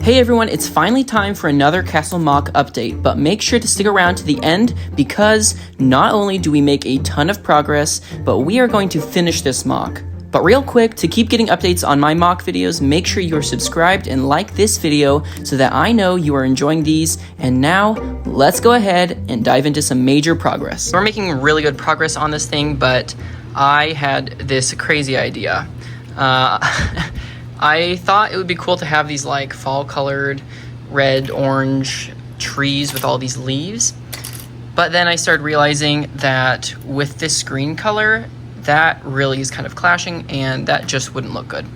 Hey everyone, it's finally time for another Castle MOC update, but make sure to stick around to the end because not only do we make a ton of progress, but we are going to finish this MOC. But real quick, to keep getting updates on my MOC videos, make sure you are subscribed and like this video so that I know you are enjoying these. And now, let's go ahead and dive into some major progress. We're making really good progress on this thing, but I had this crazy idea. I thought it would be cool to have these like fall colored red, orange trees with all these leaves. But then I started realizing that with this green color, that really is kind of clashing and that just wouldn't look good.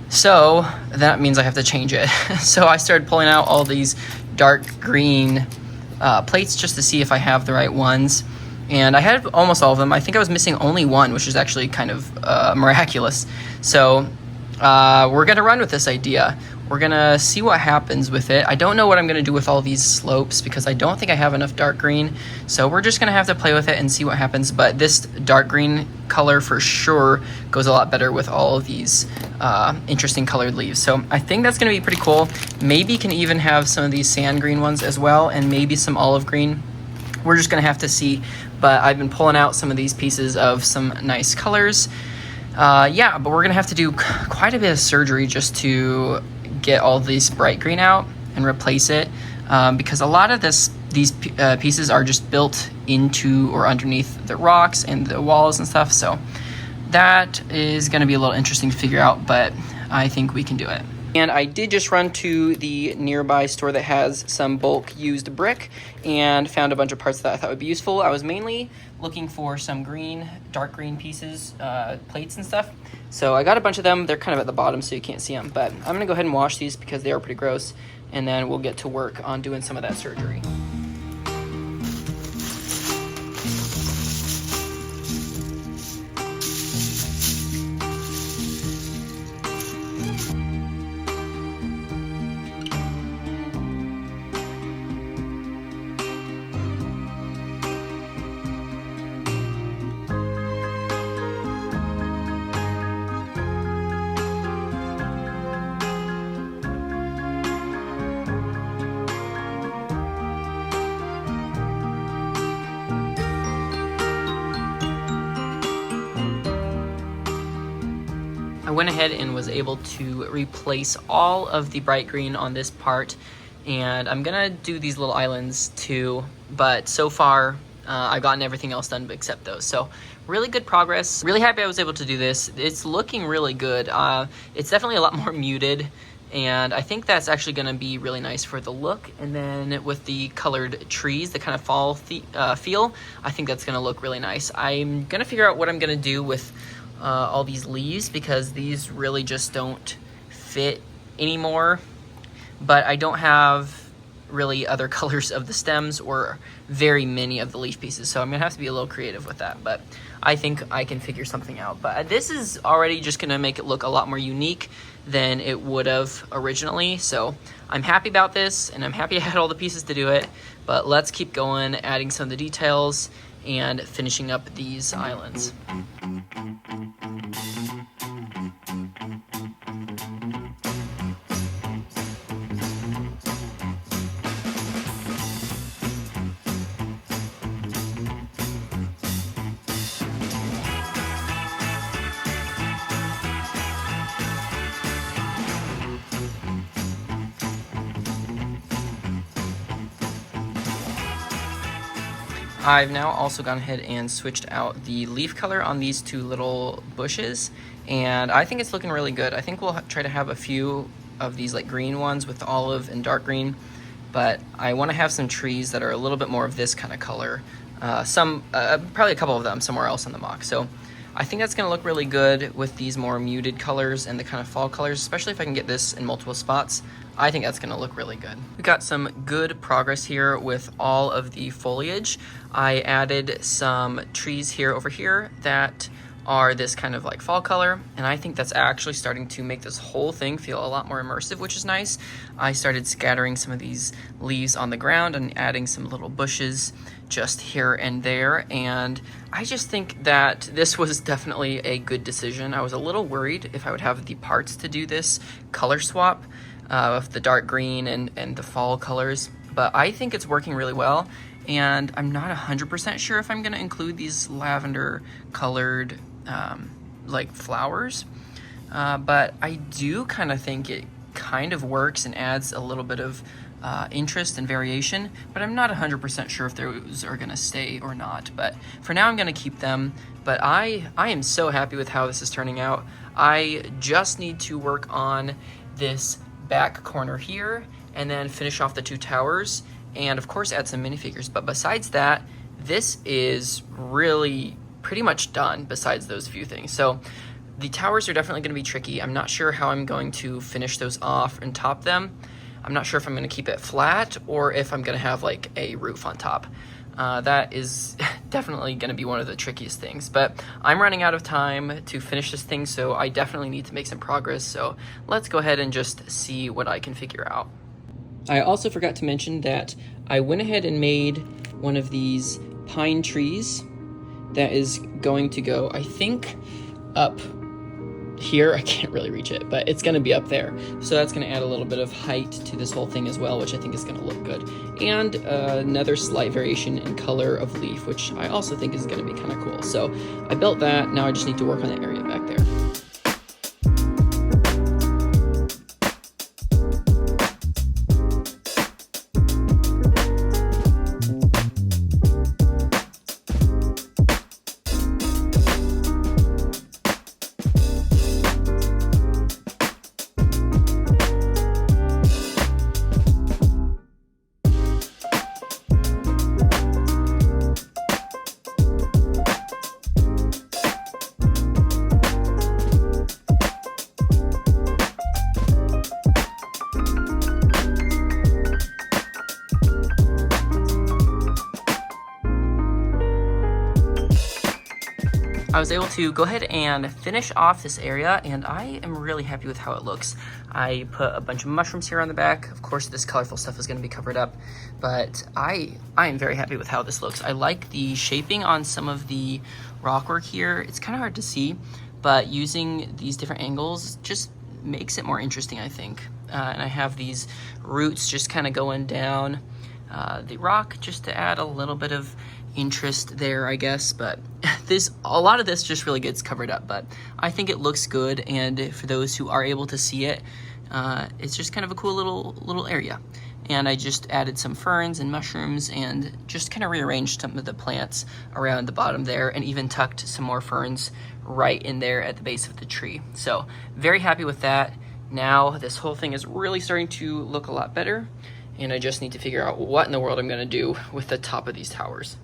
So that means I have to change it. So I started pulling out all these dark green plates just to see if I have the right ones. And I had almost all of them. I think I was missing only one, which is actually kind of miraculous. So we're gonna run with this idea. We're gonna see what happens with it. I don't know what I'm gonna do with all these slopes because I don't think I have enough dark green. So we're just gonna have to play with it and see what happens. But this dark green color for sure goes a lot better with all of these interesting colored leaves. So I think that's gonna be pretty cool. Maybe can even have some of these sand green ones as well, and maybe some olive green. We're just gonna have to see. But I've been pulling out some of these pieces of some nice colors. Yeah, but we're gonna have to do quite a bit of surgery just to get all these bright green out and replace it because a lot of these pieces are just built into or underneath the rocks and the walls and stuff. So that is gonna be a little interesting to figure out, but I think we can do it. And I did just run to the nearby store that has some bulk used brick and found a bunch of parts that I thought would be useful. I was mainly looking for some green, dark green pieces, plates and stuff. So I got a bunch of them. They're kind of at the bottom so you can't see them, but I'm gonna go ahead and wash these because they are pretty gross, and then we'll get to work on doing some of that surgery. I went ahead and was able to replace all of the bright green on this part, and I'm gonna do these little islands too, but so far I've gotten everything else done except those. So really good progress. Really happy I was able to do this. It's looking really good. It's definitely a lot more muted, and I think that's actually gonna be really nice for the look. And then with the colored trees, the kind of fall feel, I think that's gonna look really nice. I'm gonna figure out what I'm gonna do with all these leaves because these really just don't fit anymore, but I don't have really other colors of the stems or very many of the leaf pieces, so I'm gonna have to be a little creative with that, but I think I can figure something out. But this is already just gonna make it look a lot more unique than it would have originally, so I'm happy about this and I'm happy I had all the pieces to do it. But let's keep going, adding some of the details and finishing up these islands. I've now also gone ahead and switched out the leaf color on these two little bushes, and I think it's looking really good. I think we'll try to have a few of these like green ones with olive and dark green, but I want to have some trees that are a little bit more of this kind of color. Probably a couple of them somewhere else in the MOC. So I think that's going to look really good with these more muted colors and the kind of fall colors, especially if I can get this in multiple spots. I think that's going to look really good. We got some good progress here with all of the foliage. I added some trees over here that are this kind of like fall color, and I think that's actually starting to make this whole thing feel a lot more immersive, which is nice. I started scattering some of these leaves on the ground and adding some little bushes just here and there, and I just think that this was definitely a good decision. I was a little worried if I would have the parts to do this color swap, of the dark green and the fall colors. But I think it's working really well, and I'm not 100% sure if I'm going to include these lavender colored like flowers, but I do kind of think it kind of works and adds a little bit of interest and variation, but I'm not 100% sure if those are going to stay or not. But for now I'm going to keep them. But I am so happy with how this is turning out. I just need to work on this back corner here and then finish off the 2 towers, and of course add some minifigures. But besides that, this is really pretty much done besides those few things. So the towers are definitely going to be tricky. I'm not sure how I'm going to finish those off and top them. I'm not sure if I'm going to keep it flat or if I'm going to have like a roof on top. That is definitely going to be one of the trickiest things, but I'm running out of time to finish this thing, so I definitely need to make some progress. So let's go ahead and just see what I can figure out. I also forgot to mention that I went ahead and made one of these pine trees that is going to go, I think, up here. I can't really reach it, but it's going to be up there. So that's going to add a little bit of height to this whole thing as well, which I think is going to look good. And another slight variation in color of leaf, which I also think is going to be kind of cool. So I built that. Now I just need to work on the area back there. I was able to go ahead and finish off this area, and I am really happy with how it looks. I put a bunch of mushrooms here on the back. Of course, this colorful stuff is going to be covered up, but I am very happy with how this looks. I like the shaping on some of the rock work here. It's kind of hard to see, but using these different angles just makes it more interesting, I think. And I have these roots just kind of going down the rock just to add a little bit of interest there, I guess. But a lot of this just really gets covered up, but I think it looks good, and for those who are able to see it, it's just kind of a cool little area. And I just added some ferns and mushrooms and just kind of rearranged some of the plants around the bottom there, and even tucked some more ferns right in there at the base of the tree. So very happy with that. Now this whole thing is really starting to look a lot better, and I just need to figure out what in the world I'm going to do with the top of these towers.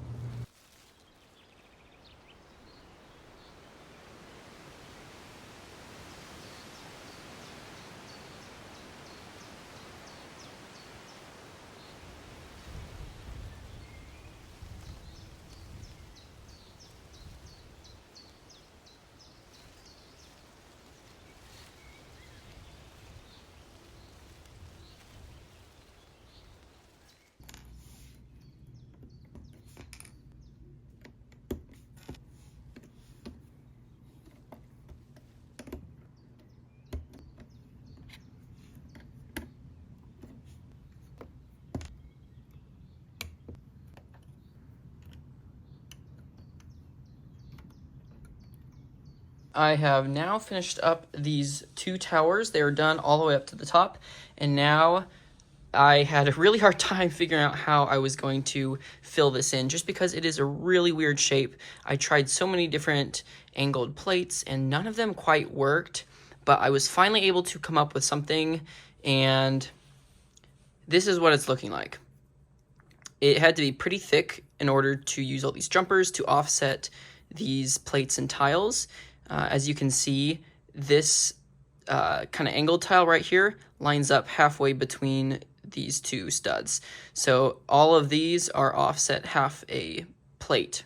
I have now finished up these 2 towers. They are done all the way up to the top, and now I had a really hard time figuring out how I was going to fill this in, just because it is a really weird shape. I tried so many different angled plates and none of them quite worked, but I was finally able to come up with something, and this is what it's looking like. It had to be pretty thick in order to use all these jumpers to offset these plates and tiles. As you can see, this kind of angled tile right here lines up halfway between these 2 studs. So all of these are offset half a plate,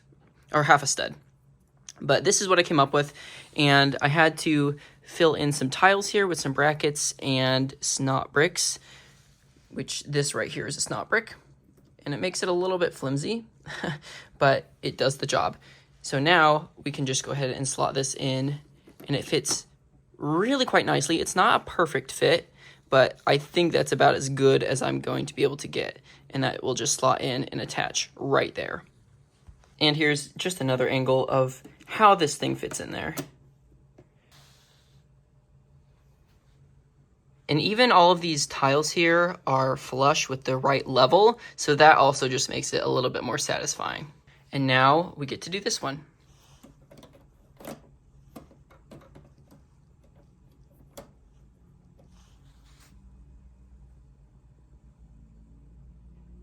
or half a stud. But this is what I came up with, and I had to fill in some tiles here with some brackets and snot bricks, which this right here is a snot brick, and it makes it a little bit flimsy, but it does the job. So now we can just go ahead and slot this in, and it fits really quite nicely. It's not a perfect fit, but I think that's about as good as I'm going to be able to get, and that will just slot in and attach right there. And here's just another angle of how this thing fits in there. And even all of these tiles here are flush with the right level, so that also just makes it a little bit more satisfying. And now we get to do this one.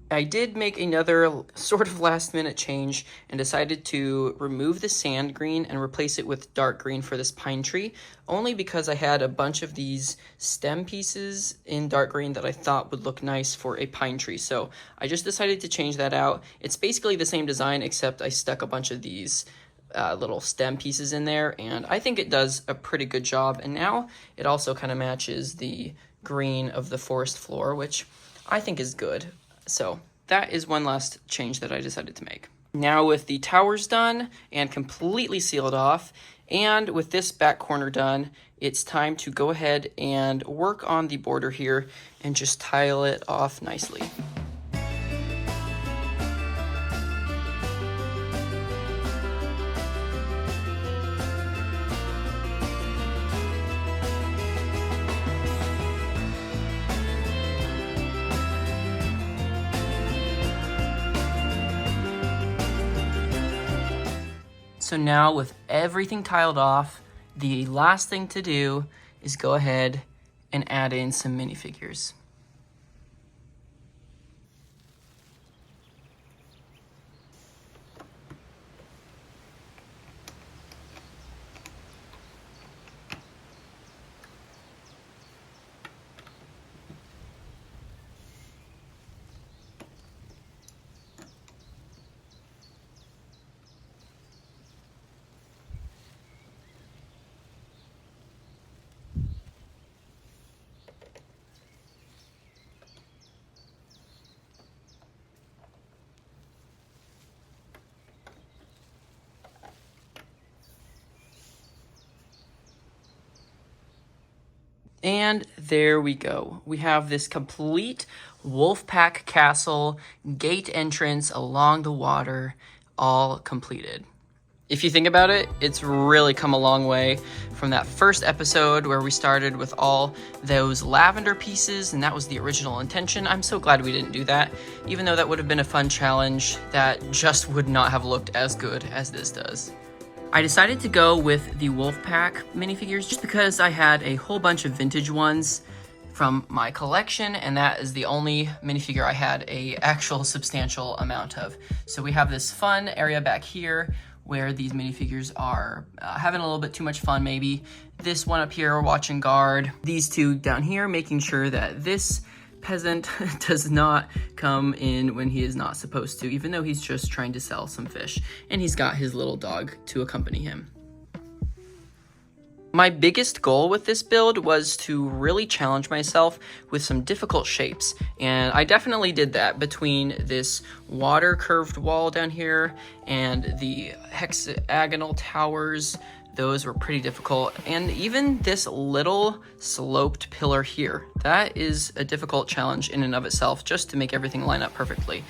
I did make another sort of last minute change and decided to remove the sand green and replace it with dark green for this pine tree, only because I had a bunch of these stem pieces in dark green that I thought would look nice for a pine tree. So I just decided to change that out. It's basically the same design, except I stuck a bunch of these little stem pieces in there, and I think it does a pretty good job. And now it also kind of matches the green of the forest floor, which I think is good. So that is one last change that I decided to make. Now with the towers done and completely sealed off, and with this back corner done, it's time to go ahead and work on the border here and just tile it off nicely. So now with everything tiled off, the last thing to do is go ahead and add in some minifigures. And there we go. We have this complete Wolfpack castle, gate entrance along the water, all completed. If you think about it, it's really come a long way from that first episode where we started with all those lavender pieces, and that was the original intention. I'm so glad we didn't do that, even though that would have been a fun challenge that just would not have looked as good as this does. I decided to go with the Wolfpack minifigures just because I had a whole bunch of vintage ones from my collection, and that is the only minifigure I had a actual substantial amount of. So we have this fun area back here where these minifigures are having a little bit too much fun maybe. This one up here watching guard. These two down here making sure that this peasant does not come in when he is not supposed to, even though he's just trying to sell some fish. And he's got his little dog to accompany him. My biggest goal with this build was to really challenge myself with some difficult shapes, and I definitely did that between this water curved wall down here and the hexagonal towers. Those were pretty difficult, and even this little sloped pillar here, that is a difficult challenge in and of itself, just to make everything line up perfectly.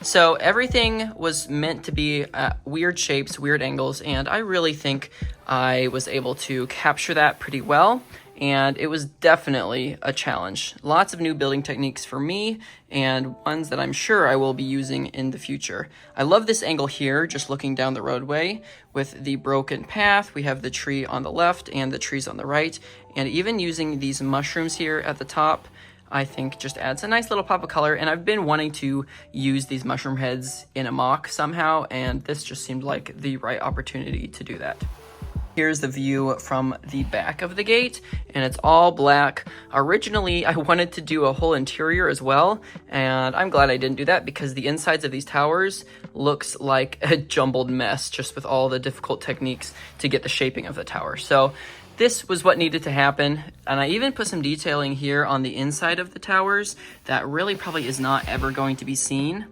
So everything was meant to be weird shapes, weird angles, and I really think I was able to capture that pretty well, and it was definitely a challenge. Lots of new building techniques for me, and ones that I'm sure I will be using in the future. I love this angle here, just looking down the roadway with the broken path. We have the tree on the left and the trees on the right, and even using these mushrooms here at the top, I think just adds a nice little pop of color, and I've been wanting to use these mushroom heads in a MOC somehow, and this just seemed like the right opportunity to do that. Here's the view from the back of the gate, and it's all black. Originally, I wanted to do a whole interior as well, and I'm glad I didn't do that because the insides of these towers looks like a jumbled mess, just with all the difficult techniques to get the shaping of the tower. So this was what needed to happen, and I even put some detailing here on the inside of the towers that really probably is not ever going to be seen,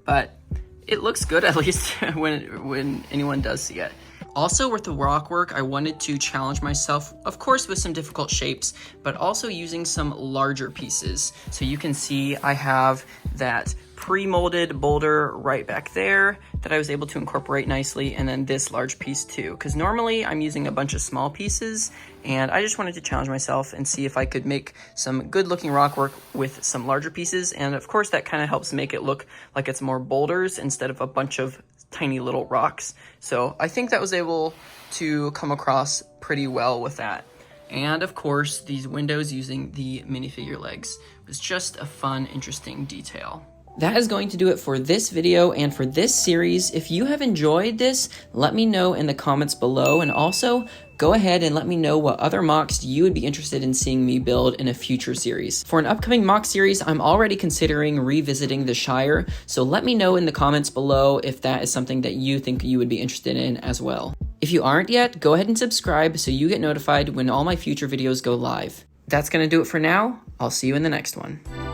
but it looks good at least when anyone does see it. Also with the rock work, I wanted to challenge myself, of course with some difficult shapes, but also using some larger pieces. So you can see I have that pre-molded boulder right back there that I was able to incorporate nicely, and then this large piece too, because normally I'm using a bunch of small pieces, and I just wanted to challenge myself and see if I could make some good looking rock work with some larger pieces. And of course that kind of helps make it look like it's more boulders instead of a bunch of tiny little rocks. So I think that was able to come across pretty well with that. And of course, these windows using the minifigure legs was just a fun, interesting detail. That is going to do it for this video and for this series. If you have enjoyed this, let me know in the comments below, and also go ahead and let me know what other MOCs you would be interested in seeing me build in a future series. For an upcoming MOC series, I'm already considering revisiting the Shire, so let me know in the comments below if that is something that you think you would be interested in as well. If you aren't yet, go ahead and subscribe so you get notified when all my future videos go live. That's gonna do it for now. I'll see you in the next one.